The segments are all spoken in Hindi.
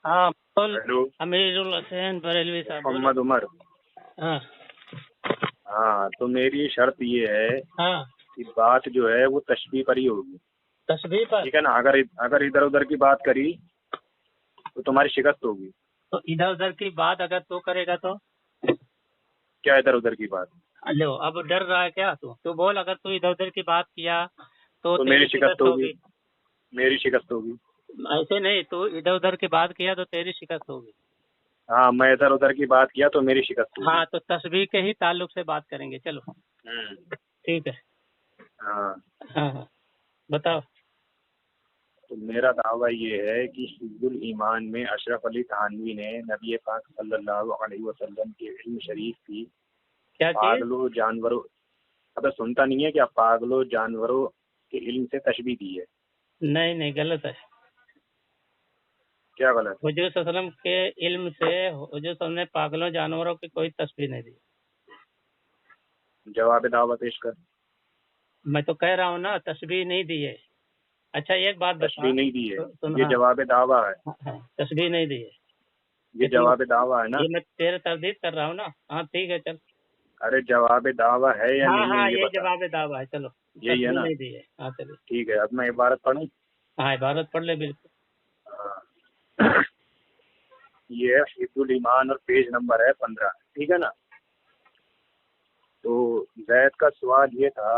हाँ बोल। हेलो। अमीरुल हसैन बरेलवी साहब बोलो। मोहम्मद उमर। हाँ हाँ, तो मेरी शर्त ये है हाँ। कि बात जो है वो तशबीह पर ही होगी। तस्बीह पर। ठीक है ना। अगर अगर इधर उधर की बात करी तो तुम्हारी शिकस्त होगी। तो इधर उधर की बात अगर तू करेगा तो क्या इधर उधर की बात? लो, अब डर रहा है क्या तू? तू बोल, अगर तू इधर उधर की बात किया तो तो तेरी मेरी शिकस्त शिकस्त होगी। होगी। मेरी शिकस्त होगी। ऐसे नहीं, तू इधर उधर की बात किया तो तेरी शिकस्त होगी। हाँ, मैं इधर उधर की बात किया तो मेरी शिकस्त होगी। हाँ, तो तस्बीह के ही ताल्लुक से बात करेंगे, चलो ठीक है। हाँ, हाँ हाँ बताओ। तो मेरा दावा ये है कि हिज़्बुल ईमान में अशरफ अली थानवी ने नबी पाक सल्लल्लाहु अलैहि वसल्लम के इल्म शरीफ की क्या चीज? पागलों जानवरों, अबे सुनता नहीं है क्या, पागलों जानवरों के इल्म से तशबीह दी है। नहीं नहीं, गलत है। क्या गलत? हुजूर सल्लल्लाहु अलैहि वसल्लम के इल्म से हुजूर सल्लल्लाहु अलैहि वसल्लम ने पागलों जानवरों की कोई तस्बीह नहीं दी। जवाब दावा पेश कर। मैं तो कह रहा हूँ ना, तस्बीह नहीं दी है। अच्छा एक बात बता। तशबीह नहीं दी है, सुन, ये हाँ जवाब दावा है। हाँ, हाँ, तस्बीह नहीं दी है। ये ये तू जवाब दावा है ना। ये मैं तेरे तरदीद कर रहा हूँ ना। हाँ ठीक है चल। अरे जवाब दावा है या हाँ नहीं है हाँ, ये यही बता। जवाब दावा है, चलो। यही है तस्बीह ना। नहीं दी है, हाँ चलिए। ठीक है, अब मैं इबारत पढ़ूं। हाँ, इबारत पढ़ ले बिल्कुल। हाँ। ये है हिब्बुल ईमान और पेज नंबर है 15। ठीक है ना। तो जैद का सवाल ये था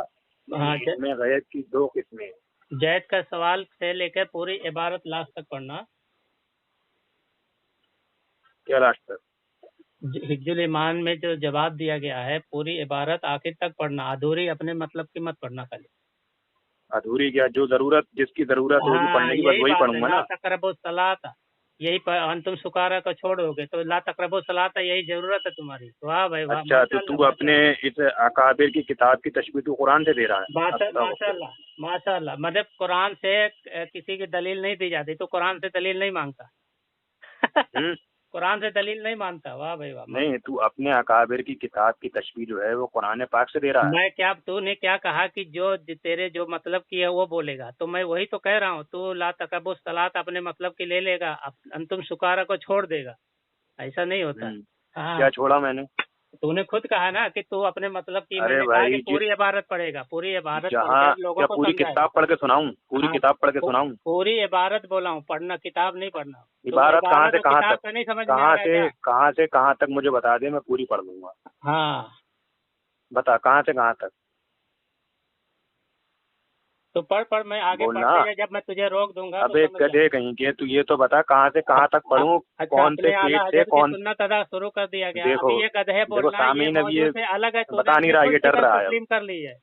हाँ, कि इसमें गैब की दो किस्में। जैद का सवाल से लेकर पूरी इबारत लास्ट तक पढ़ना। क्या लास्ट तक? हिज्जुल ईमान में जो जवाब दिया गया है, पूरी इबारत आखिर तक पढ़ना, अधूरी अपने मतलब की मत पढ़ना खाली। अधूरी क्या, जो जरूरत जिसकी जरूरत होगी हाँ पढ़ने की बस यही वही बात है, पढ़ूंगा ला ना। तकरबु सलात। यही पर अंतुम सुकारा को छोड़ोगे तो ला तकरबु सलात, यही जरूरत है तुम्हारी। वाह भाई वाह, अच्छा, तो माशाल्लाह तू अपने माशाल्लाह। इस अकाबिर की किताब की तशबीह तू कुरान से दे रहा है? अस्तगफिर। माशाल्लाह माशाल्लाह, मतलब कुरान से किसी की दलील नहीं दी जाती, तो कुरान से दलील नहीं मांगता। हम्म। कुरान से दलील नहीं मानता। वाह भाई वाह। नहीं, तू अपने अकाबिर की किताब की तशबीह जो है वो कुरान पाक से दे रहा है। मैं क्या, तूने क्या कहा कि जो तेरे जो मतलब की है वो बोलेगा, तो मैं वही तो कह रहा हूँ। तू ला तकबु सलात अपने मतलब की ले लेगा, अंतुम सुकारा को छोड़ देगा। ऐसा नहीं होता। क्या हाँ, छोड़ा मैंने? तूने खुद कहा ना कि तू अपने मतलब की, अरे मैंने कहा कि भाई, पूरी इबारत पढ़ेगा, पूरी इबारत जहाँ पढ़कर लोगों क्या को पूरी समझाएगा। किताब पढ़ के सुनाऊं? पूरी हाँ, किताब पढ़ के सुनाऊं? पूरी इबारत बोला हूँ, पढ़ना, किताब नहीं पढ़ना। तो इबारत कहाँ इबारत से और कहाँ किताब तक? का नहीं समझ में आ रहा है क्या? कहाँ से कहाँ तक मुझे बता दे, मैं पूरी पढ़ लूंगा। हाँ, बता कहाँ से कहाँ तक। तो पढ़ पढ़, मैं आगे बोलना। पढ़ते जाए, जब मैं तुझे रोक दूंगा तो अबे समझ जा। गधे कहीं के, तू ये तो बता कहाँ से कहाँ तक पढ़ूं? अच्छा, कौन से अपने आला पेज से हजरत की कौन? सुन्नत अदा शुरू कर दिया गया। देखो, अभी ये गधे देखो बोलना, ये सामीन, अब मौजूद ये से अलग है। तूने बता नहीं अपनी रहा, खुद ये डर शिकस्त रहा है अब। तस्लीम कर ली है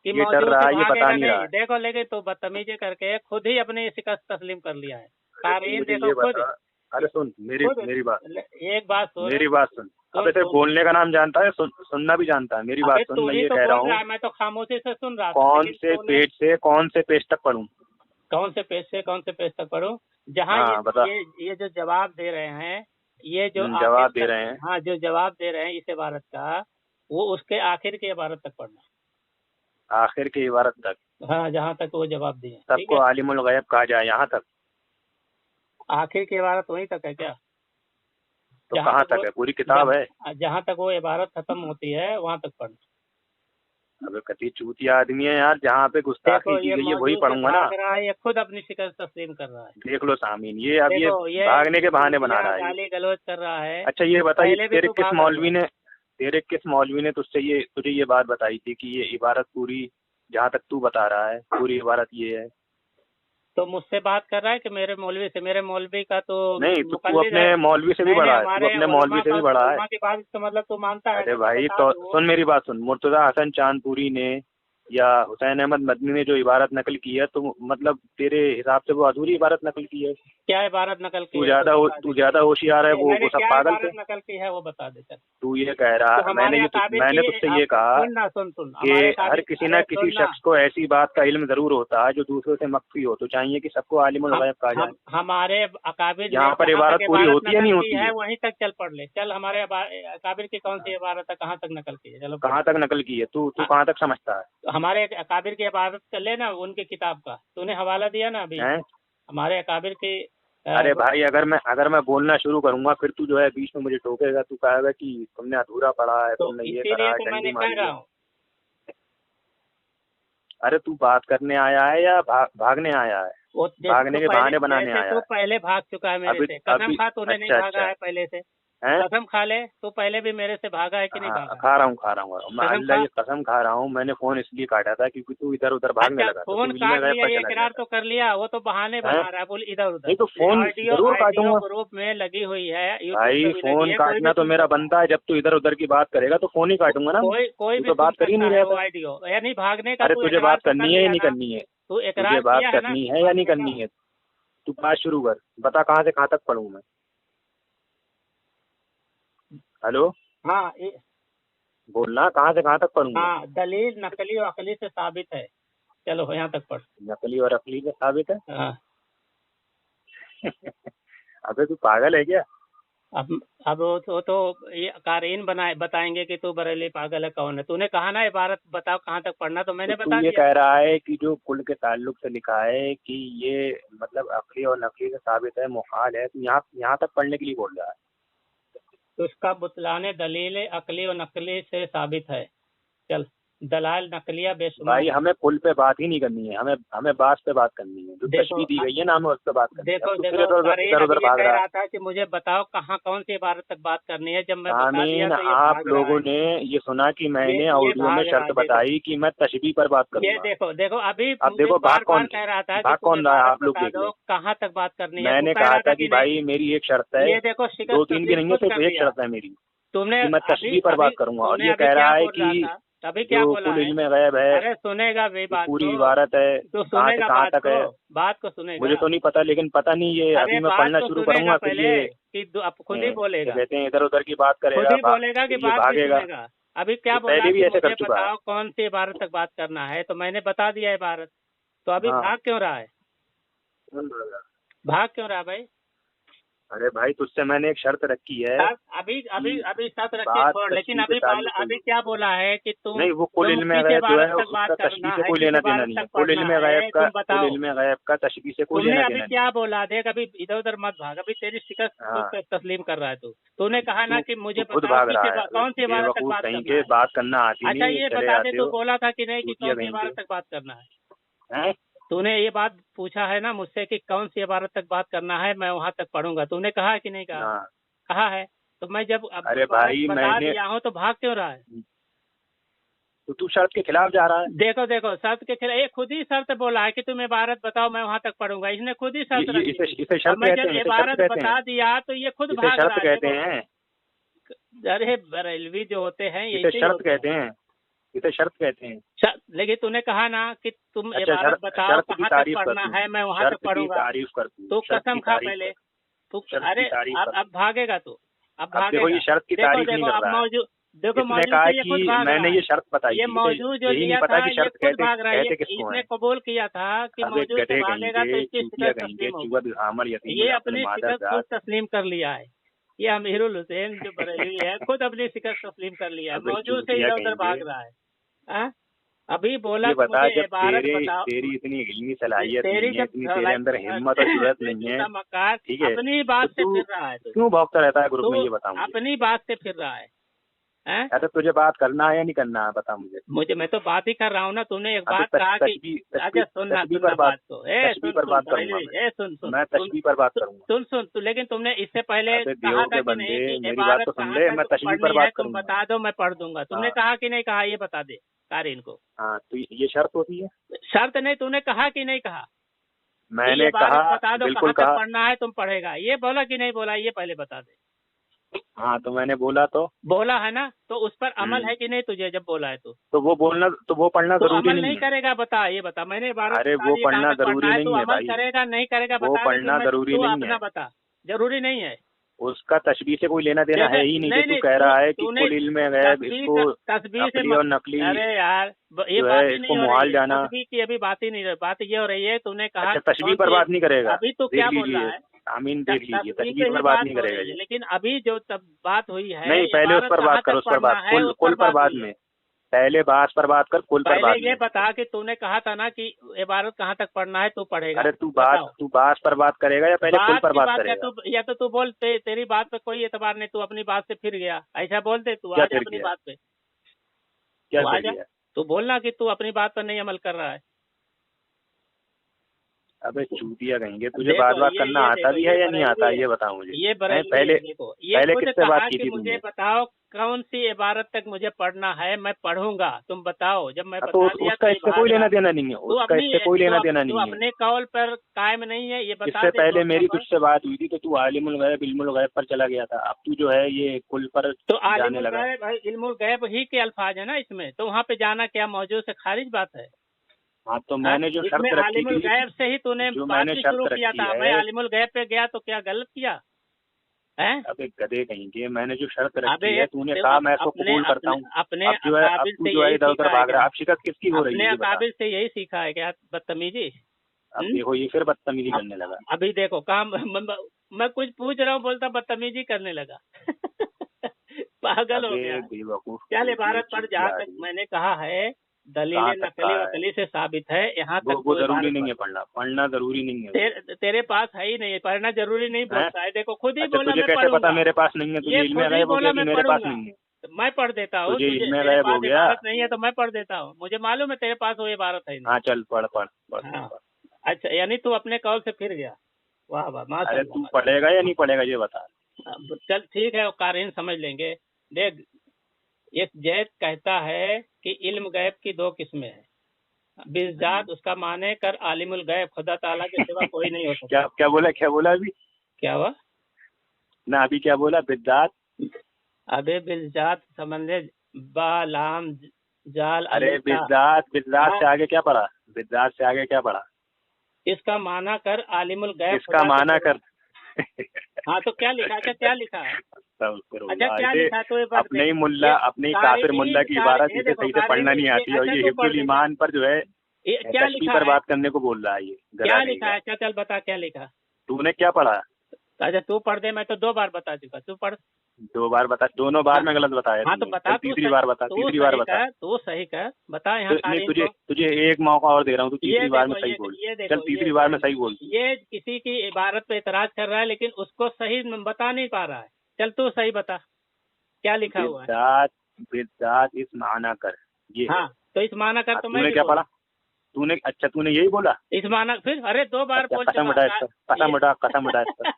कि ये डर मौजूद रहा से है, ये बता भागेगा नहीं रहा नहीं। है। देखो, लेकिन तू बदतमीजी करके खुद ही अपनी शिकस्त तस्लीम कर लिया है। अरे तू कारीन मुझे देखो ये खुद, बता। अरे सुन, मेरी खुद। मेरी बात। एक बात सुन, मेरी बात सुन। सुन अबे सिर्फ सुन। बोलने का नाम जानता है, सुनना भी जानता है। मेरी अबे बात सुन, तू मैं ही ये तो कह रहा बोल रहा हूँ, है, मैं तो खामोशी से सुन रहा था, कौन लेकिन से तूने पेज से कौन से पेज तक पढ़ूं? कौन से पेज से कौन से पेज तक पढ़ूं? जहाँ हाँ बता। ये जो जवाब दे रहे हैं, ये जो आखिर जवाब दे तक, रहे हैं। हाँ जो जवाब दे रहे हैं इस इबारत का, वो उसके आखिर की इबारत तक पढ़ना। आखिर की इबारत तक। हाँ, जहाँ तक वो जवाब दिए, ठीक सबको है। आलिमुल गैब कहा जाए, यहाँ तक? आखिर की इबारत वहीं तक है क्या? तो जहाँ कहाँ तक तक वो है? पूरी किताब है? जहाँ तक वो इबारत खत्म होती है वहाँ तक पढ़ना। अबे कति चूतिया आदमी है यार, जहाँ पे गुस्ताखी देखो, की ये गई है वही मौजूद से पढ़ूंगा ना। भाग रहा है, ये खुद अपनी शिकस्त तस्लीम कर रहा है। देख लो सामीन, ये अब ये देखो, ये भागने के बहाने बना चूतिया रहा है ये। गाली गलौज कर रहा है। अच्छा ये बता, ये पहले भी तू भागा हुआ है। तेरे किस मौलवी ने तुझे ये बात बताई थी कि ये इबारत पूरी, जहाँ तक तू बता रहा है पूरी इबारत ये है? तो मुझसे बात कर रहा है कि मेरे मौलवी से? मेरे मौलवी का तो नहीं, तो तू मुकल्लिद अपने है। मौलवी से भी नहीं नहीं, बड़ा है, तू हमारे अपने मौलवी से भी बड़ा है। उलमा की बात तो मतलब तू मानता है अरे ना, मैं भाई बता तो दूँ। सुन मेरी बात सुन, मुर्तजा हसन चांदपुरी ने या हुसैन अहमद मदनी ने जो इबारत नकल की है, तो मतलब तेरे हिसाब से वो अधूरी इबारत नकल की है? क्या इबारत नकल की है वो बता तू दे। ज्यादा होशियार है, मैंने वो सब क्या पागल थे। इबारत नकल की है वो बता दे चल। तू ये कह तो रहा, हमारे अकाबिर मैंने की, तुझसे आप ये कहा सुन ना, सुन कि हमारे हर अकाबिर, किसी न अरे किसी सुन ना। शख्स को ऐसी बात का इल्म जरूर होता है जो दूसरों से मख्फी हो, तो चाहिए कि सबको आलिमुल गैब कहा जाए। हमारे अकाबिर ने यहाँ पर जहाँ तक इबारत पूरी इबारत होती है नकल नहीं की होती है है? वहीं तक चल पढ़ ले चल। हमारे अकाबिर की कौन सी इबारत है, कहाँ तक नकल की है, चलो पढ़। कहाँ तक नकल की है? तू कहाँ तक समझता हमारे अकाबिर की इबारत कर ले ना, उनकी किताब का तूने हवाला दिया ना अभी। है? हमारे अकाबिर की अरे भाई अगर मैं बोलना शुरू करूंगा फिर तू जो है बीच में मुझे टोकेगा, तू कहेगा कि तुमने अधूरा पढ़ा है, तो तुमने ये इसीलिए करा है, तो डंडी मैंने कह मारी रहा है। हूँ। अरे तू बात करने आया है या भागने आया है? वो जैसे भागने तो के पहले, बहाने बनाने जैसे आया तो है? पहले भाग चुका है मेरे अभी से, कसम अभी खा तूने नहीं अच्छा भागा अच्छा है पहले से। है। कसम खा ले, तू पहले भी मेरे से भागा है कि नहीं हाँ भागा है? खा रहा हूँ मैं कसम अल्लाह खा। की कसम खा रहा हूँ। मैंने फोन इसलिए काटा था क्योंकि तू इधर उधर भागने अच्छा लगा था, फोन तू इल्म काट गैब लिया, पर ये चला गया इकरार था। तो कर लिया, वो तो बहाने हैं? बना रहा है, बोल इधर उधर। नहीं तो फोन ऑडियो जरूर ऑडियो काटूंगा ग्रुप में लगी हुई है, यूट्यूब भाई। पे भी लगी फोन है, कोई भी काटना तो सुन मेरा सकता है। बनता है, जब तू इधर उधर की बात करेगा तो फोन ही काटूंगा ना। कोई तू भी तो सुन बात कर ही सकता नहीं है रहा वो था। ऑडियो, यानी भागने का अरे तू तुझे इकरार बात तो कर करनी है या लिया नहीं ना। करनी है? तू तुझे इकरार बात किया है ना करनी है या नहीं भागने का। करनी है? तू बात शुरू कर, बता कहाँ से कहाँ तक पढ़ूं मैं। हेलो, हाँ बोलना कहाँ से कहाँ तक पढ़ूं मैं। हाँ, दलील नकली और अकली से साबित है। चलो यहाँ तक पढ़। नकली और अकली का साबित है? हाँ। अबे तू पागल है क्या? अब वो तो ये कारीन बताएंगे कि तू बरेली पागल है कौन है। तूने कहा ना इबारत बताओ कहाँ तक पढ़ना, तो मैंने तो तू बता ये दिया। कह रहा है कि जो कुल के ताल्लुक से लिखा है कि ये मतलब अकली और नकली से साबित है, मुहाल है, तो यहाँ तक पढ़ने के लिए बोल रहा है। तो इसका बुतलाने दलील अकली और नकली से साबित है। चल, दलाल नकलिया बेशुमार भाई है। हमें पुल पे बात ही नहीं करनी है, हमें बास पे बात करनी है। जो देखो तशबीह दी गई है ना, हमें उस पे बात करनी है। देखो अब तू फिर देखो कारीन इधर अभी उधर ये भाग कह रहा है। रहा था कि मुझे बताओ कहाँ कौन सी इबारत तक बात करनी है, जब मैं बता दिया आमीन, तो ये आप भाग रहा लोगों है। ने ये सुना कि मैंने ये ऑडियो में भाग रहा शर्त है, देखो बताई कि मैं तशबीह पर बात ये करूंगा। देखो देखो अभी अब मुझे देखो बार बार कह रहा था कि भाग तुम कौन रहा है, इबारत आप लोग बता देख दो लो। कहाँ तक बात करनी है। तू मैंने कह कहा रहा था था कि कि नहीं। भाई मेरी एक शर्त है, ये देखो शिकस्त 2-3 की तस्लीम नहीं है, खुद सिर्फ कर एक दिया। शर्त है मेरी तुमने कि मैं अभी तशबीह पर अभी बात करूंगा। और तुमने ये अभी कह क्या रहा है बोल रहा कि था, तभी क्या जो बोला कुल है। इल्म गैब है, अरे सुनेगा भी बात पूरी को, इबारत है, तो कहाँ से सुनेगा कहाँ बात तक है। को, बात को सुनेगा। मुझे तो नहीं पता, लेकिन पता नहीं ये अरे अभी मैं बात पढ़ना को शुरू सुनेगा करूंगा फिर पहले ये कि अब खुद ही क्या बोलेगा। कहते हैं, इधर उधर की बात खुद करेगा, ही बोलेगा कि फिर ये बात भी भागेगा। सुनेगा। अभी क्या ये बोला पहले भी कि ऐसे कर मुझे चुका है। बताओ कौन सी इबारत तक बात करना है, तो मैंने बता दिया इबारत। तो अभी हाँ, भाग क्यों रहा है, कौन बोल रहा है? भाग क्यों रहा है भाई। अरे भाई तुझसे मैंने एक शर्त रखी है अभी अभी कि अभी शर्त रखे बात छोड़, लेकिन तशबीह के अभी ताल्लुक से अभी ही। क्या बोला है कि तुम नहीं, वो कुल इल्म किस गैब जो इबारत है तक बात उसका करना तशबीह से है, कोई किस लेना देना इबारत नहीं है। तक कुल पढ़ना इल्म गैब है, का तुम बताओ। तशबीह से कोई तुमने लेना अभी देना नहीं। क्या बोला, देख अभी इधर उधर मत भाग, अभी तेरी शिकस्त हाँ, खुद तस्लीम कर रहा है तू। तूने कहा ना कि तू मुझे खुद बताओ भाग रहा है। कौन सी इबारत तक बेवकूफ बात कहीं करना के, है। बात करना आती अच्छा नहीं, ये चले बता दे, आते तू हो बोला था कि नहीं कि चूतिया कौन सी कहीं इबारत के। तक बात करना है। हैं? तूने ये बात पूछा है ना मुझसे कि कौन सी इबारत तक बात करना है, मैं वहां तक पढ़ूंगा। तूने कहा है कि नहीं कहा। हाँ। कहा है। तो मैं जब अब अरे इबारत भाई बता दिया हूँ तो भाग क्यों रहा है। तो तू शर्त के खिलाफ जा रहा है। देखो देखो शर्त के खिलाफ, ये खुद ही शर्त बोला है कि तुम इबारत बताओ मैं वहां तक पढ़ूंगा। इसने खुद ही शर्त रखी थी। इसे अब शर्त मैं कहते जब हैं, इसे शर्त इबारत कहते हैं, बता दिया तो ये खुद इसे भाग शर्त रहा है। कहते देखो हैं, अरे बरेलवी जो होते हैं इसे यही शर्त होते हैं। कहते हैं, इसे शर्त कहते हैं। लेकिन तूने कहा ना कि तुम अच्छा, इबारत बताओ शर्त की कहाँ तक तारीफ कर पढ़ना तू, है, मैं वहां शर्त तक की पढ़ूंगा। तारीफ कर तू, तू शर्त कसम की खा तारीफ पहले। कर, तू शर्त अरे की तारीफ कर। अब भागेगा तू, अब अब देखो भागेगा। ये शर्त की देखो तारीफ नहीं देखो कर अब रहा है। मौजूद, देखो इसने मौजूद कहा से ये खुद कि भाग रहा मैंने है। ये शर्त बताई ये थी, मौजूद जो यही नहीं लिया पता था कि ये शर्त खुद कहते भाग रहा है। कहते किसको इसने है। कबूल किया था कि अबे मौजूद से गधे कहीं भागेगा तो के, इसकी चूतिया शिकस्त कहीं के, तस्लीम होगी। चूहा बिहामर यतीम ये अपने अपनी मादर शिकस्त खुद जात। तस्लीम कर लिया है। ये अमीरुल हुसैन जो बरेलवी है खुद अपनी शिकस्त तस्लीम कर लिया है, अबे मौजूद से चूतिया इधर उधर कहीं के। भाग रहा है। हाँ? अभी बोला ये कि बता, मुझे जब इबारत बताओ। तेरी इतनी इल्मी सलाहियत तेरी नहीं है, जब इतनी तेरे अंदर हिम्मत और जुर्रत नहीं है, मकार ठीक है, अपनी तो बात से तू फिर रहा है। क्यों भौंकता रहता है ग्रुप में, तू ये बता मुझे। अपनी बात से फिर रहा है। हैं? या तो तुझे बात करना है या नहीं करना है, बता मुझे। मैं तो बात ही कर रहा हूँ ना। तूने एक हाँ, बात तो कहा कि अच्छा सुनना पर बात को। तशबीह पर बात करूंगा मैं। सुन मैं तशबीह पर बात करूंगा। सुन लेकिन तुमने इससे पहले अबे कहा देव था के कि नहीं बंदे, कि मेरी बात इबारत तो सुन कहाँ ले, तक मैं तशबीह पर पढ़नी है बात तुम करूंगा। बता दो, मैं पढ़ दूंगा। तुमने हाँ। कहा कि नहीं कहा, ये बता दे कारीन को। हाँ, तो ये शर्त होती है। शर्त नहीं, तूने कहा कि नहीं कहा। मैंने ये कहा, बता दो बिल्कुल कहाँ तक कहा। पढ़ना है तुम पढ़ेगा। ये बोला कि नहीं बोला, ये पहले बता दे। हाँ, तो मैंने बोला तो बोला है ना, तो उस पर अमल है कि नहीं तुझे जब बोला है तो वो पढ़ना तो जरूरी अमल नहीं नहीं है। करेगा। बता, ये बता। मैंने इबारत अरे बता वो दी पढ़ना कहाँ तक जरूरी पढ़ना है, तू नहीं है अमल भाई, करेगा नहीं करेगा वो बता दे। पढ़ना जरूरी तू नहीं अपना है। बता, जरूरी नहीं है। उसका तशबीह से कोई लेना देना है ही नहीं। जो तू कह रहा है कि कुल इल्म गैब, इसको तस्बीह से अकली और नकली अरे यार ये जो बात है, ही इसको नहीं हो रही मुहाल है। जाना। तस्बीह की अभी बात ही नहीं रही। बात ये हो रही है, तूने कहा अच्छा, तशबीह पर बात नहीं करेगा। अभी तो देख क्या बोल रहा लीजिए, है। आमीन, देख लीजिए, तस्बीह तशबीह पे पर ही बात बात नहीं हो करेगा रही है, ये। लेकिन अभी जो तब बात हुई है नहीं, पहले उस इबारत पर कहाँ बात करो, तक उस पर पढ़ना बात, है, उस कुल पर बाद हुई है। में। पहले बास पर बात कर, कुल पर पहले बात ये नहीं। बता कि तूने कहा था ना कि इबारत कहाँ तक पढ़ना है, तू पढ़ेगा। अरे तू बताओ। बास पर बात करेगा या पहले कुल बात पर की बात बात है करेगा? तू, या तो तू बोल तेरी बात पे कोई एतबार नहीं, तू अपनी बात से फिर गया, ऐसा बोलते तू क्या आ जा फिर अपनी गया? बात पे। क्या तू आ फिर जा, गया? तू बोलना कि तू अपनी बात पर नहीं अमल कर रहा है। अबे चूतिया कहेंगे, तुझे बात देखो बात करना ये आता देखो भी ये है या नहीं आता, बरेलवी है, ये बता मुझे। ये हैं, बरेलवी है। पहले देखो ये पहले खुद किससे बात कहा की कि थी मुझे तूने? बताओ कौन सी इबारत तक मुझे पढ़ना है, मैं पढ़ूंगा, तुम बताओ। जब मैं हाँ, तो बता दिया उसका तो ये इससे कोई भाग लेना रहा। देना नहीं है, तू उसका अपनी इससे कोई लेना देना तू नहीं है। अपने कौल पर कायम नहीं है, ये बता इससे दे पहले दोस्तों मेरी पर। तुझसे बात हुई थी तो तू आलिमुल गैब इल्मुल गैब पर चला गया था, अब तू जो है ये कुल पर तो जाने आलिमुल लगा। गैब भाई, इल्मुल गैब ही के अल्फाज है ना इसमें, तो वहाँ पे जाना क्या मौजूद से खारिज बात है। हाँ, तो हाँ? मैंने जो इसमें शर्त रखी आलिमुल थी, गैब से ही तूने जो बात मैंने भी शर्त शुरू किया रखी था। मैं है। आलिमुल गैब पे गया तो क्या गलत किया है? अबे गधे कहेंगे, मैंने जो शर्त अबे रखी है, तूने तो कहा मैं इसको अपने कबूल करता अपने हूँ। अपने अब जो है, अब अकाबिर तू से जो है यही इधर उधर सीखा है भाग रहा क्या? है, अब शिकस्त किसकी हो रही अपने है ये बता। अकाबिर से यही सीखा है क्या बदतमीजी? अब हम्म? देखो ये फिर बदतमीजी अब करने लगा। अभी देखो काम मैं कुछ पूछ रहा हूँ, बोलता बदतमीजी करने लगा। पागल हो अबे गया है। बेवकूफ चल कहेगी, इबारत पर, जहाँ चूतिया तक आदमी। मैंने कहा है दलील कहाँ तक नकली कहा है? वकली से साबित है, यहाँ तक वो तो जरूरी इबारत नहीं पढ़। है पढ़ना, पढ़ना जरूरी नहीं है वो। तेरे पास है ही नहीं, पढ़ना जरूरी नहीं है? बोलता है। देखो खुद ही अच्छा, बोला तुझे मैं कैसे पता पढ़ूंगा। मेरे पास नहीं है? तुझे ये इल्म खुद ही गैब हो गया बोला कि मैं मेरे पास पढ़ूंगा, नहीं है? तो मैं पढ़ देता हूँ। तुझे तुझे इल्म तेरे गैब हो पास गया? इबारत नहीं है तो मैं पढ़ देता हूँ, मुझे मालूम है तेरे पास वो इबारत है नहीं। हाँ चल पढ़ पढ़ पढ़ हाँ। पढ़। अच्छा, यानी तू अपने कौल से फिर गया। वाह वाह, अरे माशाल्लाह तू माशाल्लाह। पढ़ेगा या नहीं पढ़ेगा ये बता। अब चल ठीक है, वो कारीन समझ लेंगे। देख, एक जैद कहता है कि इल्म गैब की दो किस्में हैं। बिज़ात उसका माने कर आलिमुल गैब, खुदा ताला के सिवा कोई नहीं हो क्या सकता। क्या बोला, क्या बोला अभी? क्या हुआ? ना अभी क्या बोला? बिद्दात? अबे बिज़ात समझे, बालाम जाल अरे अलिफ ता। बिद्दात, बिद्दात हाँ, से आगे क्या पढ़ा? बिद्दात से आगे क्या पढ़ा? इसका माना कर आलिमुल गैब इसका खुदा के माना सिवा। कर। हाँ तो क्या लिखा? अच्छा क्या लिखा है? अच्छा अस्तगफिरुल्लाह। क्या ऐसे लिखा है तो ये बात अपने देख। ही मुल्ला, ये अपने ही काफिर मुल्ला की इबारत ये इसे देखो सही से पढ़ना कारीन, नहीं ये आती, और अच्छा ये तू पढ़ हिफ्जुल दे क्या? ईमान पर जो है ये क्या कश्फी लिखा पर है? बात करने को बोल रहा है, ये क्या गधा कहीं लिखा का। है? अच्छा चल बता क्या लिखा। तूने क्या पढ़ा? अच्छा तू पढ़ दे, मैं तो 2 बार बता चुका, तू पढ़। 2 बार बता, दोनों बार हाँ, में गलत बताया हाँ तो तूने। बता, चल तीसरी बार बता, तू तीसरी बार सही बता। कर, तू सही कर, बता यहाँ तो नहीं, कारीन तुझे को। तुझे एक मौका और दे रहा हूँ, तू ये तीसरी बार में देखो सही ये बोल। ये चल देखो तीसरी बार में सही बोल। ये किसी की इबारत पे इतराज कर रहा है, लेकिन उसको सही बता नहीं पा रहा है। चल तू सही बता क्या लिखा हुआ है। बिद्दात, बिद्दात इस माना कर, ये है। हाँ तो इस माना कर हाँ, तो मैं तूने भी क्या बोला। पढ़ा? तूने अच्छा, तूने यही बोला? इस माना फिर, अरे 2 बार अच्छा, बोल कसम चुका उठा इस पर, कसम उठा, कसम उठा इस पर।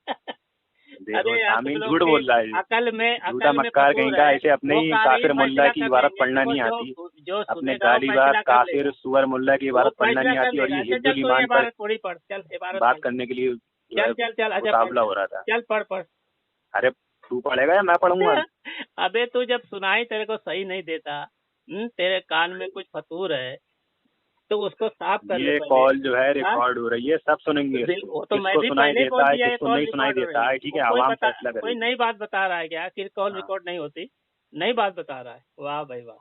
देखो अरे यार तुम सामीन लोग झूठ की बोल रहा है, अकल झूठा में मक्कार कहीं कसूर का। है। ऐसे अपने वो ही काफिर कारीन मुल्ला फैसला की कर इबारत लेंगे। पढ़ना देखो नहीं जो आती, जो अपने सुनेगा वो गालीबाज फैसला कर लेगा। काफिर सुअर मुल्ला की वो इबारत पढ़ना फैसला नहीं कर आती, और लेगा। ये अच्छा चल हिफ्जुल तू ये ईमान पर इबारत थोड़ी पढ़, चल इबारत बात पढ़। करने के लिए जो है चल चल चल, अच्छा पढ़, मुकाबला हो रहा था। चल पढ़ पढ़। अरे तू पढ़ेगा या मैं पढ़ूंगा? अबे तू जब सुनाई तेरे को सही नहीं देता, तेरे कान में कुछ फतूर है, तो उसको साफ कर ले ये पहले। कॉल जो है हाँ? रिकॉर्ड हो रही है, सब सुनेंगे इसको। वो तो मैं किसको भी सुनाई पहले ही बोल देता है, दिया, ये किसको कॉल नहीं सुनाई रिकॉर्ड हो रही देता है। है, ठीक वो है, आवाम फैसला कोई करेगी। नई बात बता रहा है क्या कि कॉल हाँ। रिकॉर्ड नहीं होती? नई बात बता रहा है। वाह भाई वाह।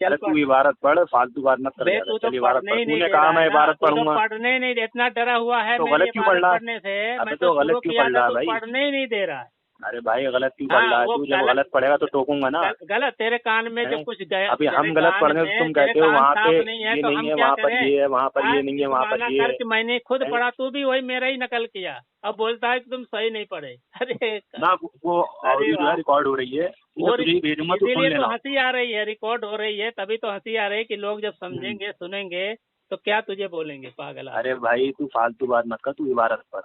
चल अरे तू पढ़। इबारत पढ़, फालतू बात मत कर बे ज्यादा। तू तो चल इबारत पढ़ने पढ़, ही नहीं तूने दे कहा रहा है मैं ना, इबारत तू तो पढ़ूंगा, पढ़ने ही नहीं दे, इतना डरा हुआ है तो मेरी गलत क्यों पढ़ इबारत रहा है? पढ़ने से। मैं अबे तो तो गलत शुरू क्यों किया पढ़ था, रहा है तू भाई? पढ़ने ही नहीं दे रहा है। अरे भाई गलत क्यों पढ़ हाँ रहा है वो तू? जब गलत गलत पढ़ेगा तो टोकूंगा ना। गलत तेरे कान में जो हैं? कुछ गया, अभी तेरे हम गलत कान पढ़ने तो में तुम तेरे कहते हो कान वहाँ पे साफ नहीं है, ये तो नहीं हम है, क्या वहाँ पर करें? ये है, वहाँ पर ये आज नहीं है, इस वहाँ पर माना ये कर है। कि मैंने खुद हैं? पढ़ा, तू भी वही मेरा ही नकल किया, अब बोलता है कि तुम सही नहीं पढ़े। अरे ना वो अरे ऑडियो जो है वाह। रिकॉर्ड हो रही है, वो तुझे ही भेजूंगा, तो सुन इसीलिए तो लेना। हंसी आ रही है, रिकॉर्ड हो रही है, तभी तो हंसी आ रही है कि लोग जब समझेंगे सुनेंगे तो क्या तुझे बोलेंगे, पागल अरे आदमी। भाई तू फालतू बात मत कर, तू इबारत पढ़।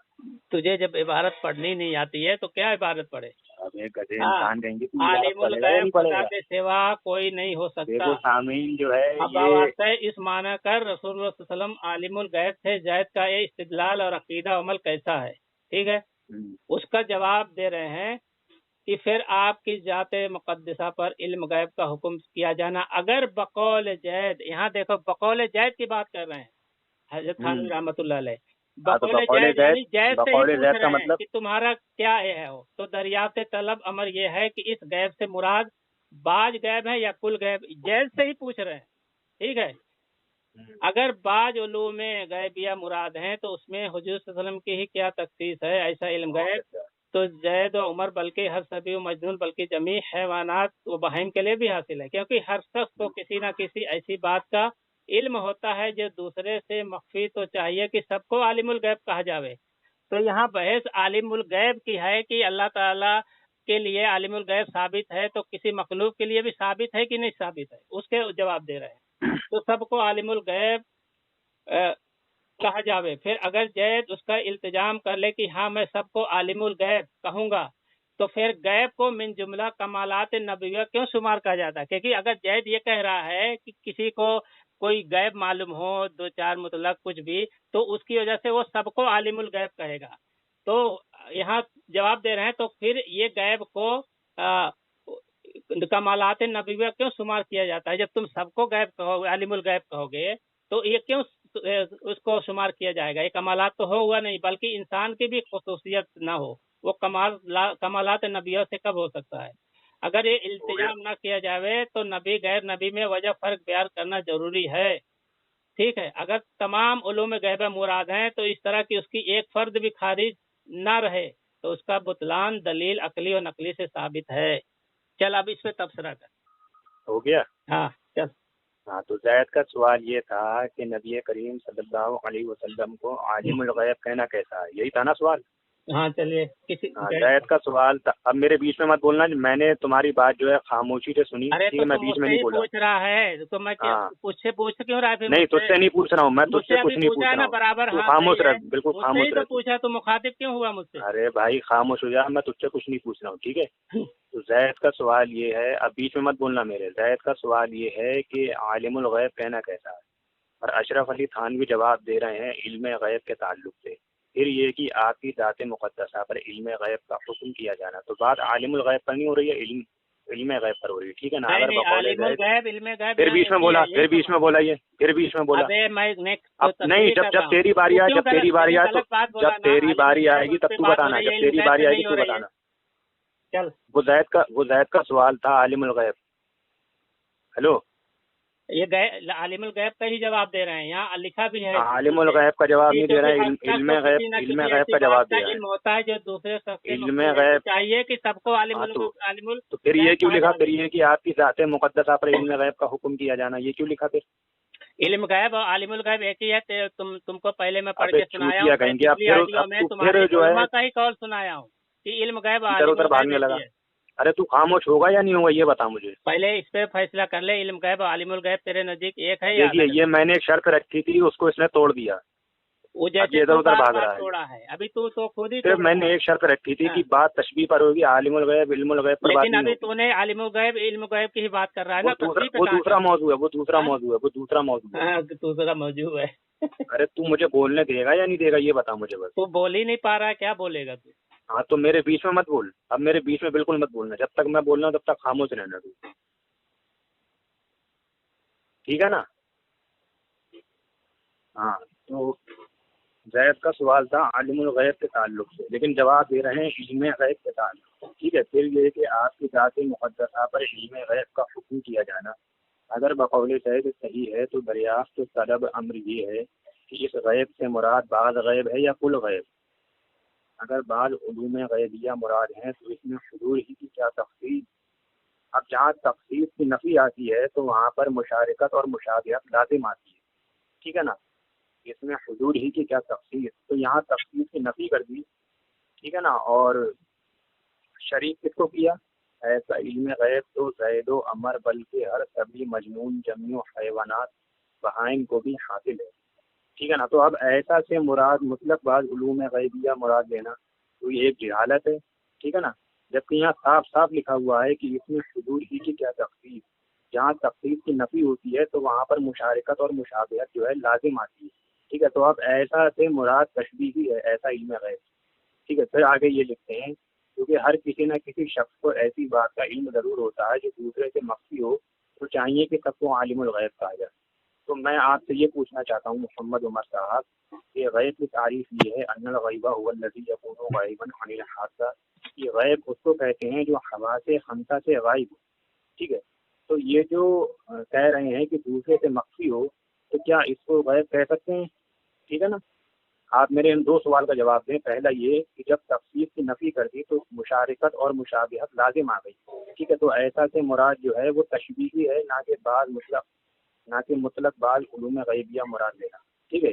तुझे जब इबारत पढ़नी नहीं आती है तो क्या इबारत पढ़े? अब एक गधे हाँ, इंसान कहेंगे तू इबारत आलिमुल पढ़ेगा या गैब नहीं खुदा पढ़ेगा? के सिवा कोई नहीं हो सकता। देखो सामीन जो है अब ये वास्ते इस माना कर रसूलुल्लाह सल्लल्लाहु अलैहि वसल्लम आलिमुल गैब थे, जायद का ये इस्तिदलाल और अकीदा अमल कैसा है? ठीक है, उसका जवाब दे रहे हैं कि फिर आपकी जाते मुकद्दसा पर इल्म गैब का हुक्म किया जाना, अगर बकौल जैद, यहाँ देखो बकौल जैद की बात कर रहे हैं हजरत थानवी रहमतुल्लाह अलैह। हाँ, तो बकौल बकौले जैद यानी जैद से ही बकौले पूछ जैद का रहे हैं मतलब कि तुम्हारा क्या है हो, तो दरियाफ्त तलब अमर ये है कि इस गैब से मुराद बाज गैब है या कुल गैब, जैद से ही पूछ रहे हैं। ठीक है, अगर बाज उलूम गैबिया मुराद हैं तो उसमें हुजूर सल्लल्लाहु अलैहि वसल्लम की ही क्या तखसीस है? ऐसा इल्म गैब तो जैद व उमर बल्कि हर सभी व मजनून बल्कि जमी हैवानात व बहीम के लिए भी हासिल है, क्योंकि हर शख्स को किसी ना किसी ऐसी बात का इल्म होता है जो दूसरे से मख्फी। तो चाहिए कि सबको आलिमुल गैब कहा जावे। तो यहाँ बहस आलिमुल गैब की है कि अल्लाह ताला के लिए आलिमुल गैब साबित है, तो किसी मखलूक के लिए भी साबित है कि नहीं साबित है, उसके जवाब दे रहे हैं। तो सबको आलिमुल गैब कहा जावे। फिर अगर जैद उसका इल्तिजाम कर ले कि हाँ मैं सबको आलिमुल गैब कहूंगा, तो फिर गैब को मिन जुमला कमालात नबीय्या क्यों शुमार कहा जाता है? क्योंकि अगर जैद ये कह रहा है कि किसी को कोई गैब मालूम हो, दो चार मुतलक कुछ भी, तो उसकी वजह से वो सबको आलिमुल गैब कहेगा। तो यहाँ जवाब दे रहे हैं, तो फिर ये गैब को कमालात नबीय्या क्यों शुमार किया जाता है? जब तुम सबको गैब कहोगे, आलिमुल गैब कहोगे, तो ये क्यों उसको शुमार किया जाएगा? ये कमालात तो हुआ नहीं, बल्कि इंसान की भी खसूसियत ना हो, वो कमालात नबियों से कब हो सकता है? अगर ये इल्तिजाम ना किया जावे तो नबी गैर नबी में वजह फर्क बयान करना जरूरी है। ठीक है, अगर तमाम उलूम गैबा मुराद हैं तो इस तरह की उसकी एक फर्द भी खारिज ना रहे तो उसका बुतलान दलील अकली और नकली से साबित है। चल अब इस पे तबसरा कर। हो गया? हाँ चल। हाँ, तो ज़ैद का सवाल ये था कि नबी करीम सल्लल्लाहु अलैहि वसल्लम को आलिमुल गैब कहना कैसा है, यही था ना सवाल? हाँ चलिए किसी हाँ, ज़ैद का सवाल था। अब मेरे बीच में मत बोलना, मैंने तुम्हारी बात जो है खामोशी से सुनी। अरे ठीक तो है, मैं तुम बीच में मुझसे नहीं ही बोला। पूछ रहा है तो मैं क्या हाँ, पूछ क्यों रहा है फिर नहीं मुझसे? तुझसे नहीं पूछ रहा हूँ, मैं तुझसे मुझसे कुछ अभी नहीं पूछा पूछ है रहा ना हूँ। बराबर। तू हाँ खामोश सही रह, है, बिल्कुल मुझसे खामोश ही तो रह तू। पूछा, तो मुखातिब क्यों हुआ मुझसे? अरे भाई खामोश हो जा, मैं तुझसे कुछ नहीं पूछ रहा हूँ, ठीक है? तो ज़ैद का सवाल ये है, अब बीच में मत बोलना मेरे। ज़ैद का सवाल ये है कि आलिमुल गैब कहना कैसा है, और अशरफ अली थानवी जवाब दे रहे हैं इल्म गैब के ताल्लुक से। फिर ये कि आपकी ज़ात मुक़द्दसा पर इल्म गैब का हुक्म किया जाना। तो बात आलिमुल गैब पर नहीं हो रही है, इल्म गैब पर हो रही है, ठीक है ना? नहीं अगर नहीं, बकौले आलिमुल ज़ैद गैब इल्म गैब फिर यहाँ बीच एक में ही बोला, है, यही फिर बीच में बोला, ये फिर बीच में बोला। अबे मैं नेक्स्ट अब नहीं, तस्वीर कर जब रहा हूँ। तेरी बारी तू आए, क्यों जब तेरी बारी आए तो गलत बात बोला जब ना? तेरी आलिमुल बारी गैब आएगी उस तब पे तू बात हो बताना, रही जब है, इल्म तेरी गैब बारी पे आएगी नहीं हो तू रही है। बताना। चल, वो ज़ैद का सवाल था आलिमुल गैब। हेलो, ये आलिमुल गैब का ही जवाब दे रहे हैं, यहाँ लिखा भी है आलिमुल गैब का जवाब नहीं दे क्योंकि रहे हर हैं, शख्स को किसी न इल्म किसी गैब ऐसी का बात जवाब का दे रहे हैं। इल्म होता है जो दूसरे शख्स से इल्म मख्फी है। तो गैब, चाहिए कि सबको हाँ आलिमुल आलिमुल तो फिर गैब ये क्यों कहा लिखा? फिर जावे। ये कि आपकी ज़ात मुक़द्दसा पर इल्म गैब का हुक्म किया जाना, ये क्यों लिखा फिर? इल्म गैब और आलिमुल गैब एक ही है। तुमको पहले मैं पढ़ अबे के सुनाया हूँ, चूतिया कहेंगे, अब पिछली फिर ऑडियो अब में तू तुम्हारे फिर जो उलमा है का ही कौल सुनाया हूँ कि इल्म गैब और इधर उधर आलिमुल गैब भागने एक ही लगा। है। अरे तू खामोश होगा या नहीं होगा, ये बता मुझे। पहले इस पे फैसला कर ले, इल्म गैब और आलिमुल गैब तेरे नजदीक एक है या देखिए, अलग है? ये मैंने एक शर्त रखी थी, उसको इसने तोड़ दिया। वो अब जैसे ये इधर तू उधर बार भाग बार रहा है। तोड़ा है, अभी तू तो खुद ही सिर्फ तोड़ रहा मैंने है। एक शर्त रखी थी हाँ। कि बात तशबीह पर होगी, आलिमुल गैब इल्मुल गैब पर बात लेकिन नहीं अभी होगी। तूने आलिमुल गैब इल्म गैब की ही बात कर रहा है वो ना, तस्वीर पे वो कहाँ दूसरा कर? मौजू है, वो दूसरा हाँ? मौजू है, वो दूसरा मौजू है। हाँ, दूसरा मौजूद है। अरे तू मुझे बोलने देगा या नहीं देगा, ये बता मुझे बस। तू बोल ही नहीं पा रहा है, क्या बोलेगा तू? हाँ, तो मेरे बीच में मत बोल, अब मेरे बीच में बिल्कुल मत बोलना। जब तक मैं बोल रहा हूँ तब तक खामोश रहना तू, ठीक है ना? हाँ, तो ज़ैद का सवाल था आलिमुल गैब के ताल्लुक से, लेकिन जवाब दे रहे हैं इल्म गैब के ताल्लुक से, ठीक है? फिर ये कि आपकी ज़ात मुक़द्दसा पर इल्म गैब का हुक्म किया जाना। अगर बकौले ज़ैद सही है तो दरियाफ्त तलब अम्र ये है कि इस गैब से मुराद बाज़ गैब है या कुल गैब। अगर बाज़ उलूम गैबिया मुराद हैं तो इसमें हुजूर ही की क्या तख़सीस। अब जहाँ तख़सीस की नफ़ी आती है तो वहाँ पर मुशारकत और मुशाबहत लाज़िम आती है, ठीक है ना? इसमें हुजूर ही की क्या तख़सीस, तो यहाँ तख़सीस की नफ़ी कर दी, ठीक है ना? और शरीक किसको किया? ऐसा इल्म गैब तो ज़ैद व अमर बल्कि हर सभी मजनून जमी हैवानात बहाइम को भी हासिल है, ठीक है ना? तो अब ऐसा से मुराद मुतलक बाज़ उलूम गैबिया मुराद लेना तो ये एक जहालत है, ठीक है ना? जबकि यहाँ साफ साफ लिखा हुआ है कि इसमें हुजूर ही की क्या तख़सीस। जहाँ तख़सीस की नफ़ी होती है तो वहाँ पर मुशारकत और मुशाबहत जो है लाजिम आती है, ठीक है? तो अब ऐसा से मुराद तशबीह ही है, ऐसा इल्म गैब, ठीक है? फिर आगे ये लिखते हैं क्योंकि हर किसी न किसी शख्स को ऐसी बात का इल्म ज़रूर होता है जो दूसरे से मख्फी हो, तो चाहिए कि सबको आलिमुल गैब कहा जाए। तो मैं आपसे ये पूछना चाहता हूँ मोहम्मद उमर साहब, कि गैब की तारीफ ये है अन्नल गैबा हुवल्लज़ी यकूनु गायबन अनिल हादसा, कि गैब उसको कहते हैं जो हवा से खमसा से गायब हो, ठीक है? तो ये जो कह रहे हैं कि दूसरे से मख्फी हो, तो क्या इसको गैब कह सकते हैं, ठीक है ना? आप मेरे इन दो सवाल का जवाब दें। पहला ये कि जब तफ़सीर की नफ़ी कर दी तो मुशारिकत और मुशाबिहत लाजिम आ गई। ठीक है, तो ऐसा से मुराद जो है वो तशबीही है, ना कि मुतलक बाल उलूम गैबिया मुराद लेना। ठीक है,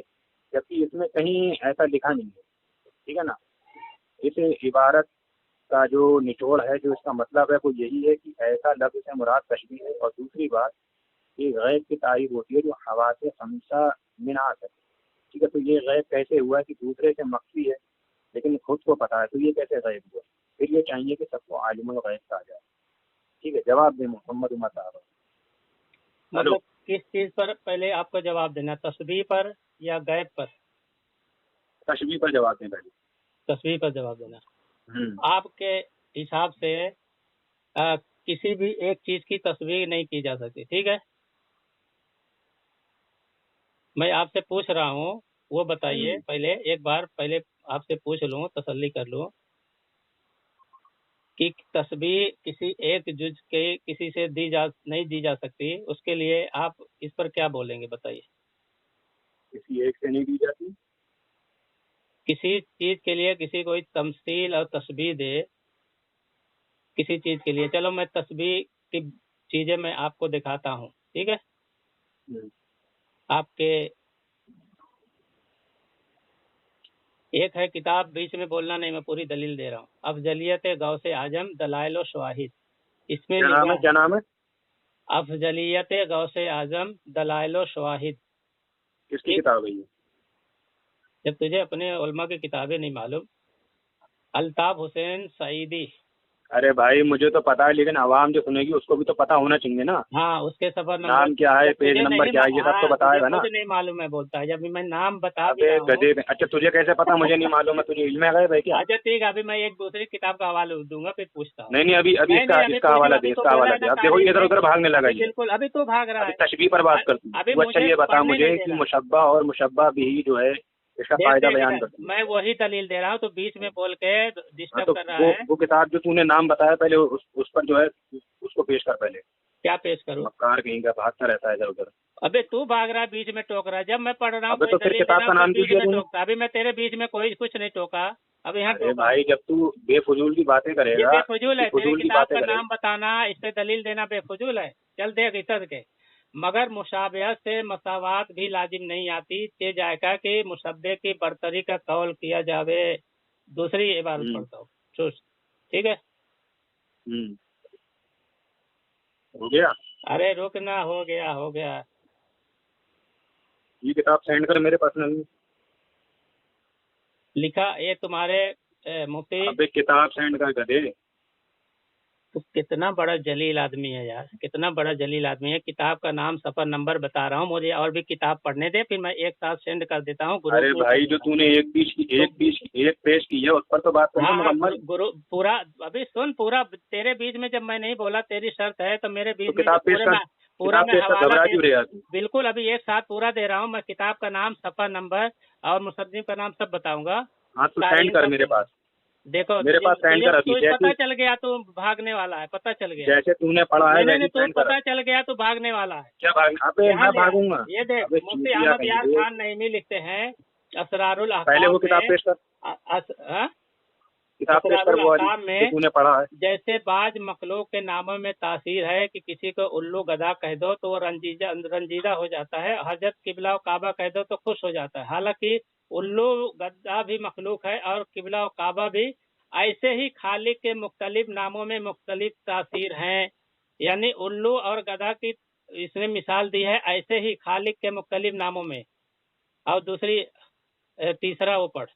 जबकि इसमें कहीं ऐसा लिखा नहीं है। ठीक है ना, इस इबारत का जो निचोड़ है, जो इसका मतलब है वो यही है कि ऐसा लफ्ज़ से मुराद तशबीह है। और दूसरी बात, ये गैब की तारीफ होती है जो हवा से खमसा मिनात है। ठीक है, तो ये गैब कैसे हुआ कि दूसरे से मख्फी है लेकिन खुद को पता है, तो ये कैसे गैब हुआ? फिर ये चाहिए कि सबको आलिमुल गैब कहा जाए। ठीक है, जवाब दे मोहम्मद उमर साहब। मतलब किस चीज पर पहले आपको जवाब देना, तस्बीह पर या गैब पर? तशबीह पर जवाब दें पहले। तस्बीह पर जवाब देना। आपके हिसाब से किसी भी एक चीज की तस्बीह नहीं की जा सकती। ठीक है, मैं आपसे पूछ रहा हूँ, वो बताइए। पहले एक बार पहले आपसे पूछ लूँ, तसल्ली कर लूँ कि तस्बीह किसी एक जुज के किसी से नहीं दी जा सकती, उसके लिए आप इस पर क्या बोलेंगे, बताइए। किसी एक से नहीं दी जाती? किसी चीज के लिए किसी कोई तमसील और तस्बीह दे किसी चीज के लिए। चलो मैं तस्बीह की चीजें मैं आपको दिखाता हूँ। ठीक है, आपके एक है किताब, बीच में बोलना नहीं, मैं पूरी दलील दे रहा हूँ। अफजलियत गौसे आजम दलाइल व शवाहिद, इसमें क्या नाम है? अफजलियत गौसे आजम दलाइल व शवाहिद। किसकी किताब है ये? जब तुझे अपने उलमा की किताबें नहीं मालूम, अल्ताफ हुसैन सईदी। अरे भाई मुझे तो पता है, लेकिन आवाम जो सुनेगी उसको भी तो पता होना चाहिए ना। हाँ, उसके सफर नंबर, नाम क्या है, पेज नंबर क्या है, ये सब तो बताएगा ना। मुझे नहीं मालूम है, बोलता है जब मैं नाम बता अबे गधे। अच्छा तुझे कैसे पता मुझे नहीं मालूम है? तुझे इल्म है भाई क्या? अच्छा ठीक है, अभी मैं एक दूसरी किताब का हवाला दूंगा, फिर पूछता हूँ। नहीं अभी इसका हवाला दे, इसका हवाला दे। अब देखो इधर उधर भागने लगा ये। बिल्कुल, अभी तो भाग रहा है। तशबीह पर बात करती है। वो अच्छा ये बता मुझे कि मुशब्बा और मुशब्बा भी जो है इसका फायदा बयान करती है। मैं वही दलील दे रहा हूँ, तो बीच में बोल के डिस्टर्ब कर रहा है। वो किताब जो तूने नाम बताया पहले उस पर जो है उसको पेश कर पहले। क्या पेश करूँ? मक्कार कहीं का भागता रहता है इधर उधर। अबे तू भाग रहा है, बीच में टोक रहा है। जब मैं पढ़ रहा हूँ तो फिर किताब का नाम कीजिए। अभी मैं तेरे बीच में कोई कुछ नहीं टोका। अब यहाँ भाई जब तू बेफजूल की बातें करेगा, बेफजूल है। तेरी किताब का नाम बताना, इस पे दलील देना बेफजूल है। चल देख इतर के। मगर मुशाबहत से मसावात भी लाजिम नहीं आती, ते जायका कि मुशब्बे की बरतरी का कौल किया जावे। दूसरी इबारत पढ़ता हूँ, ठीक है? हो गया? अरे रुकना, हो गया। ये किताब सेंड कर मेरे पास। नहीं लिखा ये तुम्हारे मुफ्ती। अबे किताब सेंड कर गधे। तो कितना बड़ा जलील आदमी है यार, कितना बड़ा जलील आदमी है। किताब का नाम, सफर नंबर बता रहा हूँ, मुझे और भी किताब पढ़ने दे, फिर मैं एक साथ सेंड कर देता हूँ। अरे भाई जो तूने एक पेश की है उस पर तो बात करना मुकम्मल। पूरा अभी सुन, पूरा तेरे बीच में जब मैं नहीं बोला, तेरी शर्त है तो मेरे बीच में पूरा मैं हवाला बिल्कुल अभी एक साथ पूरा दे रहा हूँ मैं। किताब का नाम, सफर नंबर और मुसन्निफ का नाम सब बताऊंगा। हाँ तो सेंड कर मेरे पास। देखो मेरे पास सेंड कर अभी। पता चल गया तू भागने वाला है, पता चल गया। जैसे तूने पढ़ा है नहीं, तो पता चल गया तू भागने वाला है। क्या भागना? मैं भागूंगा। ये देख, मुफ्ती अहमद यार खान नईमी लिखते हैं असरारुल अहकाम पहले वो किताब पेश कर। किताब पेश कर वो में तूने पढ़ा है। जैसे बाज मखलूक के नामों में तासीर है कि किसी को उल्लू गधा कह दो तो वो रंजीदा हो जाता है, हजरत किबला काबा कह दो तो खुश हो जाता है। हालांकि उल्लू गधा भी मखलूक है और किबला काबा भी। ऐसे ही खालिक के मुख्तलिफ नामों में मुख्तलिफ तासीर हैं, यानी उल्लू और गधा की इसने मिसाल दी है। ऐसे ही खालिक के मुख्तलिफ नामों में। और दूसरी तीसरा वो पढ़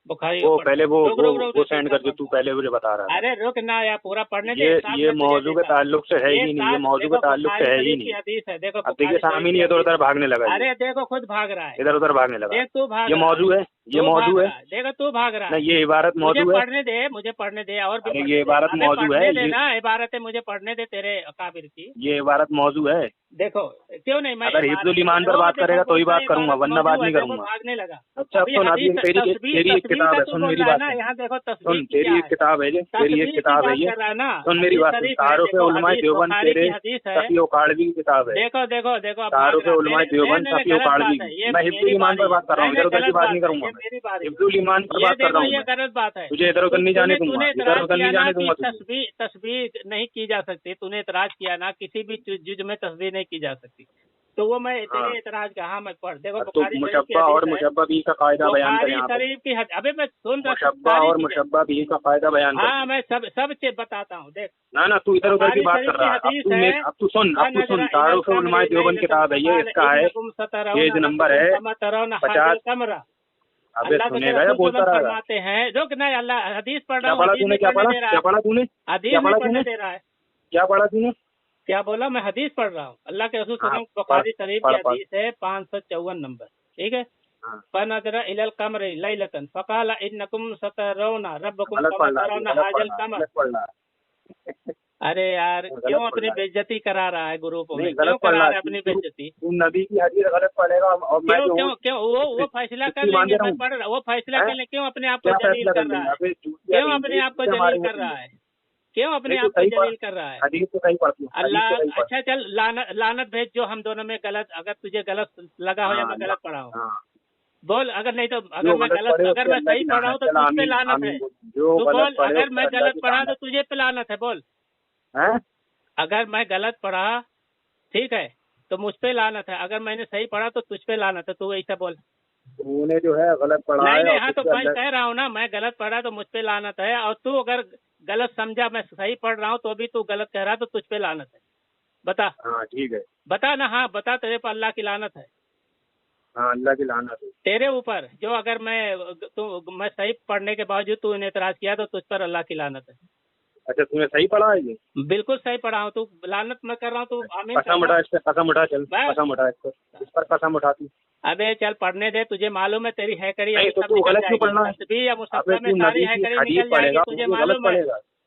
बुखारी। वो पहले वो सेंड कर जो तू पहले मुझे बता रहा है। अरे रुक ना यार, पूरा पढ़ने दे। ये मौजू के ताल्लुक से है ही नहीं, ये मौजू के ताल्लुक से है ही नहीं। हदीस है, देखो। अब देखिए सामी नहीं इधर उधर भागने लगा। अरे देखो खुद भाग रहा है, इधर उधर भागने लगा। देख तू भाग। ये मौजू है, ये मौजू है। देखो तू भाग रहा है। ये इबारत मौजू है। मुझे पढ़ने दे और ये इबारत मौजू है। ना इबारत है, मुझे पढ़ने दे तेरे काबिर की। ये इबारत मौजू है। देखो क्यों नहीं, मैं अगर हिफ्जुल ईमान पर बात करेगा तो ही बात करूंगा, वरना बात नहीं करूंगा। भागने लगा। अच्छा सुन, अभी तेरी एक किताब है, सुन मेरी बात यहाँ देखो सुन, तेरी एक किताब है ये, तेरी एक किताब है ये, सुन मेरी बात, तारुफ उलमा देवबंद तेरे तकी उकाड़वी की किताब है। देखो देखो देखो तारुफ उलमा देवबंद तकी उकाड़वी, मैं हिफ्जुल ईमान पर बात कर रहा हूँ, इधर उधर की बात नहीं करूंगा, हिफ्जुल ईमान पर बात कर रहा हूँ। ये गलत बात है, तुझे इधर उधर नहीं जाने दूंगा, इधर उधर नहीं जाने दूंगा। तस्बीह नहीं की जा सकती, तूने इतराज किया ना, किसी भी चीज में तस्बीह नहीं की जा सकती, तो वो मैं तेरे इतराज का, हाँ मैं पढ़ देखो तो मुशब्बा और मुशब्बा भी का कायदा बयान करें आप। शरीफ की अबे मैं सुन रहा, मुशब्बा और मुशब्बा भी का कायदा बयान कर। हाँ मैं सब चीज बताता हूँ, देख ना तू इधर उधर की बात कर रहा है। अब तू सुन तारुफ उलमा देवबंद किताब है ये, इसका है पेज नंबर है 50। अबे सुनेगा या बोलता रहा हैं जो नहीं, अल्लाह हदीस पढ़ रहा हूँ। तूने क्या पढ़ा, क्या पढ़ा तूने, हदीस पढ़ने दे रहा है, क्या पढ़ा तूने, क्या बोला, मैं हदीस पढ़ रहा हूँ। अल्लाह के रसूल बुखारी शरीफ की हदीस है 554 नंबर, ठीक है। फनज़रा इलल कमर लैलतन फक़ाल इन्नकुम सतरौना रब्बकुम कमा तरौना हाजल कमर। अरे यार क्यों अपनी बेइज्जती करा रहा है ग्रुप में, क्यों करा रहा है अपनी बेइज्जती? तू नबी की हदीस गलत पढ़ेगा और मैं क्यों वो फैसला कर लेंगे, मैं पढ़ रहा, वो फैसला कर ले, क्यों अपने आप को जलील कर रहा है, क्यों अपने आप को जलील कर रहा है, क्यों अपने आप को जलील कर रहा है? हदीस तो सही पढ़ती हूँ अल्लाह, अच्छा चल लानत भेज जो हम दोनों में गलत, अगर तुझे गलत लगा हो या मैं गलत पढ़ा हूँ बोल, अगर नहीं तो अगर मैं सही पढ़ा हूँ तो तुझ पे लानत है, तू बोल, अगर मैं गलत पढ़ा तो तुझे पे लानत है, बोल अगर मैं गलत पढ़ा ठीक है तो मुझ पे लानत है, अगर मैंने सही पढ़ा तो तुझ पे लानत है, तू ऐसा बोल। तूने जो है गलत पढ़ा है। नहीं हाँ तो मैं कह रहा हूँ ना, मैं गलत पढ़ा तो मुझ पे लानत है, और तू अगर गलत समझा मैं सही पढ़ रहा हूँ तो भी तू गलत कह रहा तो तुझ पे लानत है, बता। हाँ ठीक है, बता ना, हाँ बता, तेरे पर अल्लाह की लानत है। हाँ अल्लाह की लानत है तेरे ऊपर, जो अगर मैं सही पढ़ने के बावजूद तूने इतराज किया तो तुझ पर अल्लाह की लानत है। अच्छा तूने सही पढ़ा है ये? बिल्कुल सही पढ़ा हूँ, तू लानत मैं कर रहा हूँ, तू आमीन। कसम उठा, इस पे कसम उठा, चल कसम उठा, इस पर कसम उठाती। अबे चल पढ़ने दे, तुझे मालूम है तेरी हैकरी तो तू गलत क्यों पढ़ना है? या मुस्तफा में सारी हैकरी निकल जाएगी, तुझे मालूम है।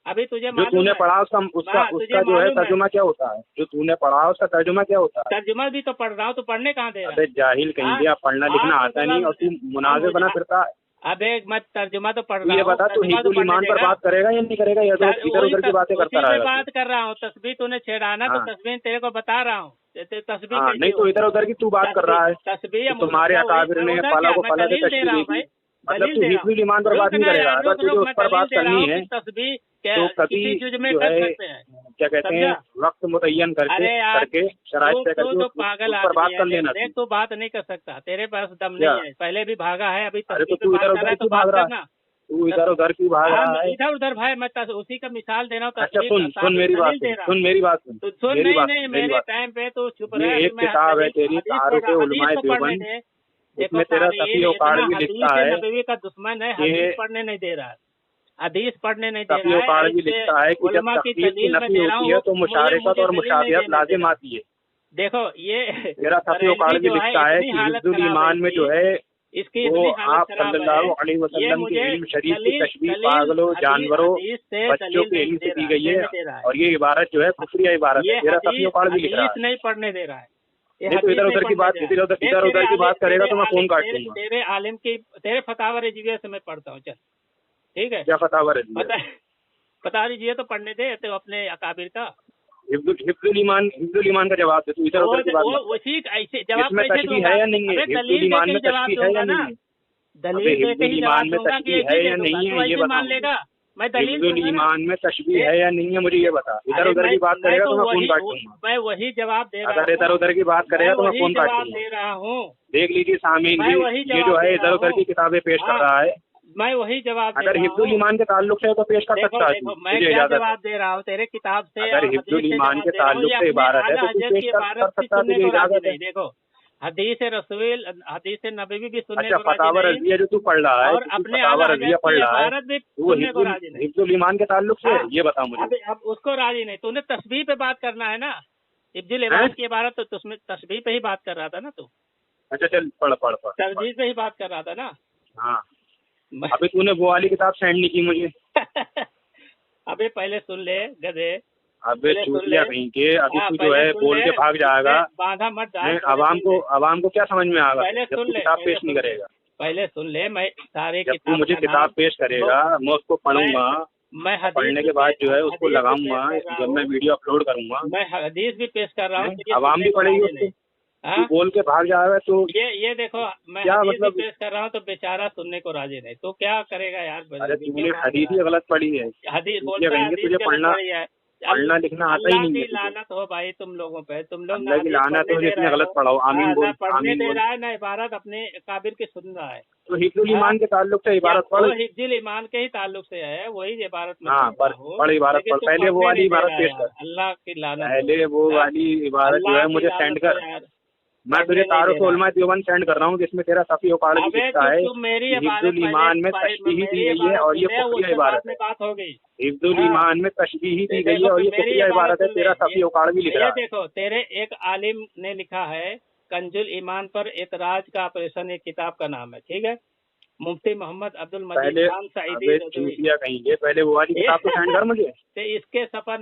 अभी तुझे जो तूने पढ़ा उसका जो है तर्जुमा क्या होता है, जो तूने पढ़ा उसका तर्जुमा क्या होता है? तर्जुमा भी तो पढ़ रहा हूँ, तो पढ़ने कहाँ दे रहा है? अबे जाहिल कहीं दिया, पढ़ना लिखना आता नहीं और तू मुनाज़िर बना फिरता है। अबे मैं तर्जुमा तो पढ़ रहा हूँ। ये बता तू हिफ्जुल ईमान पर बात करेगा या नहीं करेगा, या तो इधर उधर की बातें करता रहेगा? बात कर रहा हूँ, तस्बीह तूने छेड़ाना तो तस्बीह तेरे को बता रहा हूँ, तस्बीह नहीं तो इधर उधर की तू बात कर रहा है। तस्बीह तुम्हारे अकाबिर ने फला को फला से तशबीह दी, मतलब तू हिफ्जुल ईमान पर बात नहीं करेगा। अगर तुझे उस पर बात करनी है तो कभी जो है क्या कहते हैं वक्त मुतय्यन करके शराइत तय करके पागल उस पर बात कर लेना। देख तू बात नहीं कर सकता, तेरे पास दम नहीं है, पहले भी भागा है, अभी अरे तो तू इधर उधर क्यों भाग रहा है? तू इधर उधर क्यों भाग रहा है? इधर उधर भाई, मैं उसी का मिसाल दे रहा हूँ। अच्छा सुन मेरी बात, सुन मेरी बात, सुन नहीं मेरे टाइम पे तो चुप रहे। एक किताब है तेरी तारुफ उलमा देवबंद, इसमें तेरा तकी उकाड़वी लिखता है, नबी का दुश्मन है, हदीस पढ़ने नहीं दे रहा है, हदीस पढ़ने नहीं दे रहा है। तकी उकाड़वी लिखता है कि जब तकदीर की नफी होती है तो मुशारिकत और मुशाबिहत लाजिम आती है। देखो ये तेरा तकी उकाड़वी लिखता है कि हिफ्जुल ईमान में जो है इसकी वो आप सल्लल्लाहु अलैहि वसल्लम की इल्म शरीफ की तशबीह पागलों, जानवरों, बच्चों के इल्म से की गई है, और ये इबारत जो है कुफरिया इबारत है। तेरा तकी उकाड़वी लिख रहा है, नहीं पढ़ने दे रहा है। नहीं तो इधर उधर की बात करेगा तो मैं फोन काट दूंगा। तेरे आलिम की, तेरे फतावा रिजविया से मैं पढ़ता हूँ, चल ठीक है। क्या फतावा रिजविया? फतावा रिजविया तो पढ़ने दे तो अपने अकाबिर का। हिफ्जुल ईमान का जवाब दे, तू इधर उधर की बात उसी ऐसे जवाब तशबीह है या नहीं है? हिफ्जुल ईमान में तशबीह है या नहीं है? दलील हिफ्जुल ईमान में तशबीह है या नहीं है ये बता। लेगा मैं दलील, हिफ्जुल ईमान में तशबीह है या नहीं है मुझे ये बता। इधर उधर की बात करेगा तो मैं फोन काट दूंगा। मैं वही जवाब दे रहा हूँ। अगर इधर उधर की बात करेगा तो मैं फोन काट दूंगा। दे रहा हूँ, देख लीजिए सामीन जी, ये जो है इधर उधर की किताबें पेश कर रहा है। मैं वही जवाब, अगर हिफ्जुल ईमान के ताल्लुक से तो पेश कर सकता है। मैं क्या जवाब दे रहा हूँ तेरे किताब से? अगर हिफ्जुल ईमान के ताल्लुक से इबारत है तो तू पेश कर सकता है। देखो हदीस रसूल, हदीस नबी भी सुनने को फतावा रज़िया जो तू पढ़ रहा है, और अपने फतावा रज़िया पढ़ रहा है, वो हिफ्जुल ईमान के ताल्लुक से ये बता मुझे। अब उसको राजी नहीं, तूने तस्बीह पे बात करना है ना, हिफ्जुल ईमान की इबारत तो उसमें तस्बीह पे ही बात कर रहा था ना तू। अच्छा चल पढ़ तस्बीह पे ही बात कर रहा था ना। हाँ अभी तूने वो वाली किताब सेंड नहीं की मुझे। अबे पहले सुन ले गधे, अबे पहले सुन चूतिया ले। कहीं के, अभी हाँ, तू जो पहले है सुन बोल ले, के भाग जाएगा। बांधा मत डाल, नहीं, पहले आवाम को क्या समझ में आएगा पहले जब सुन तू ले, किताब पहले पेश नहीं सुन ले, करेगा। पहले सुन ले, मैं सारे जब तू किताब मुझे का किताब नाम पेश करेगा मैं उसको पढ़ूंगा, मैं हदीस पढ़ने भी के बाद पेश- जो है उसको हदीस भी लगाऊंगा, पेश कर रहा जब मैं हूँ, वीडियो अपलोड करूंगा मैं हदीस भी पेश कर रहा हूँ, तो ये आवाम सुनने भी को पढ़ेगी राजी उसको। नहीं। तू हाँ, बोल के भाग जाएगा तो ये देखो, मैं क्या हदीस भी मतलब। पेश कर रहा हूँ तो बेचारा सुनने को राजी नहीं, तो क्या करेगा यार? अरे क्यों तूने भाग हदीस रहा ही है? गलत पढ़ी है। हदीस चूतिया बोलता है, कहेंगे हदीस तुझे गलत पढ़ी है। पढ़ना लिखना आता ही अल्लाह नहीं की है तुझे। लानत हो भाई तुम लोगों पे, तुम लोग ना अल्लाह की हदीस लानत पढ़ने हो दे जिसने रहे गलत हो। पढ़ा हो। आमीन ना बोल, पढ़ने आमीन दे बोल। रहा है, ना इबारत अपने काबिर की सुन रहा है। तो हिफ्जुल ईमान के ताल्लुक से इबारत वो पढ़। हिफ्जुल ईमान के ही ताल्लुक से है, वही इबारत में हाँ, पढ़ रहा हूँ, पढ़ इबारत लेकिन पढ़, तू पहले वो पढ़ने वाली नहीं दे इबारत रहा पेश यार। कर। अल्लाह की लानत हो। पहले वो हाँ? वाली इबारत जो अल्लाह है की मुझे लानत सेंड हो कर। यार, मैं पढ़ने तुझे नहीं दे तारुफ रहा। उलमा देवबंद सेंड कर रहा हूँ जिसमें तेरा सफ़ी औकाड़ की अबे शिक्षा है। तू मेरी इबारत हिफ्जुल ईमान में तशबीही दी गई है और ये सुन ले, खुफिया उसके बाद इबारत में है। बात हो गई। हिफ्जुल हाँ, ईमान में तशबीही दी गई है देखो और ये मेरी खुफिया इबारत है। सुन ले, तेरा सफ़ी औकाड़ भी लिख ये रहा है। देखो, तेरे एक आलिम ने लिखा है, कंजुल ईमान पर एतराज का ऑपरेशन, एक किताब का नाम है, ठीक है। मुफ्ती मोहम्मद अब्दुल मजीद पहले खान सईदी अबे रजवी। चूतिया कहेंगे, पहले वो वाली किताब तो सेंड कर मुझे। इसके सफा